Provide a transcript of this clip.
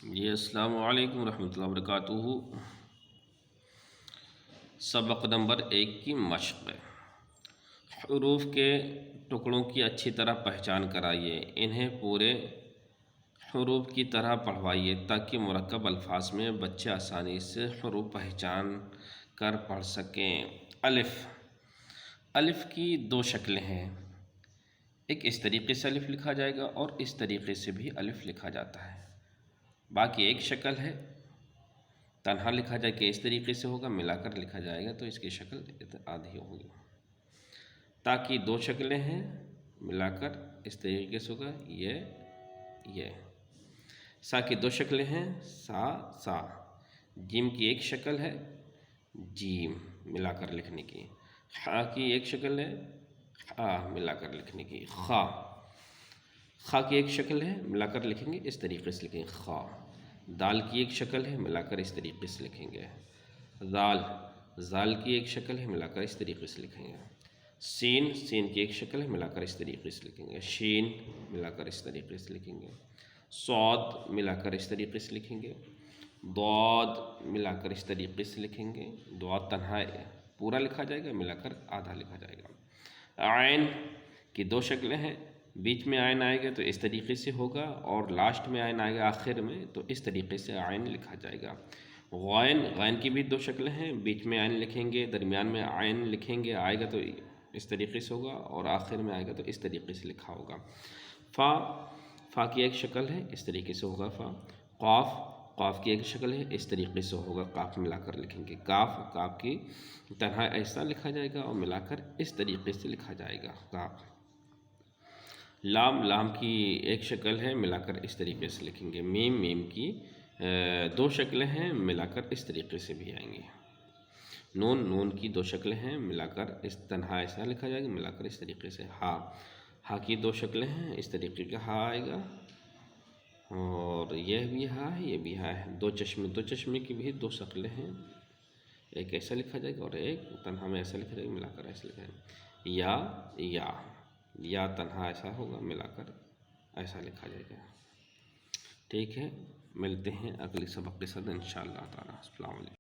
جی السلام علیکم ورحمۃ اللہ وبرکاتہ۔ سبق نمبر 1 کی مشق۔ حروف کے ٹکڑوں کی اچھی طرح پہچان کرائیے، انہیں پورے حروف کی طرح پڑھوائیے تاکہ مرکب الفاظ میں بچے آسانی سے حروف پہچان کر پڑھ سکیں۔ الف۔ الف کی 2 شکلیں ہیں، ایک اس طریقے سے الف لکھا جائے گا اور اس طریقے سے بھی الف لکھا جاتا ہے۔ باقی ایک شکل ہے تنہا لکھا جائے کہ اس طریقے سے ہوگا، ملا کر لکھا جائے گا تو اس کی شکل آدھی ہوگی۔ تاکہ 2 شکلیں ہیں، ملا کر اس طریقے سے ہوگا یہ۔ سا کی 2 شکلیں ہیں، سا۔ جیم کی ایک شکل ہے جیم ملا کر لکھنے کی۔ خا کی ایک شکل ہے خا ملا کر لکھنے کی۔ خا کی ایک شکل ہے، ملا کر لکھیں گے اس طریقے سے لکھیں گے خا۔ دال کی ایک شکل ہے، ملا کر اس طریقے سے لکھیں گے زال کی ایک شکل ہے، ملا کر اس طریقے سے لکھیں گے۔ سین کی ایک شکل ہے، ملا کر اس طریقے سے لکھیں گے۔ شین ملا کر اس طریقے سے لکھیں گے۔ صاد ملا کر اس طریقے سے لکھیں گے۔ ضاد ملا کر اس طریقے سے لکھیں گے۔ ضاد تنہا پورا لکھا جائے گا، ملا کر آدھا لکھا جائے گا۔ عین کی 2 شکلیں ہیں، بیچ میں عین آئے گا تو اس طریقے سے ہوگا اور لاسٹ میں عین آئے گا آخر میں تو اس طریقے سے عین لکھا جائے گا۔ غین کی بھی 2 شکلیں ہیں، بیچ میں عین لکھیں گے، درمیان میں عین لکھیں گے، آئے گا تو اس طریقے سے ہوگا اور آخر میں آئے گا تو اس طریقے سے لکھا ہوگا۔ فا کی ایک شکل ہے، اس طریقے سے ہوگا فا۔ قاف کی ایک شکل ہے، اس طریقے سے ہوگا، قاف ملا کر لکھیں گے۔ کاف کی طرح ایسا لکھا جائے گا اور ملا کر اس طریقے سے لکھا جائے گا کاف۔ لام کی ایک شکل ہے، ملا کر اس طریقے سے لکھیں گے۔ میم کی 2 شکلیں ہیں، ملا کر اس طریقے سے بھی آئیں گے۔ نون کی 2 شکلیں ہیں، ملا کر اس تنہا ایسا لکھا جائے گا، ملا کر اس طریقے سے۔ ہا کی 2 شکلیں ہیں، اس طریقے کا ہا آئے گا اور یہ بھی ہا ہے، یہ بھی ہا ہے۔ 2 چشمے کی بھی 2 شکلیں ہیں، ایک ایسا لکھا جائے گا اور ایک تنہا میں ایسا لکھا جائے گا، ملا کر ایسا لکھا جائے گا۔ یا تنہا ایسا ہوگا، ملا کر ایسا لکھا جائے گا۔ ٹھیک ہے، ملتے ہیں اگلی سبق کے ساتھ انشاءاللہ تعالی۔ السلام علیکم۔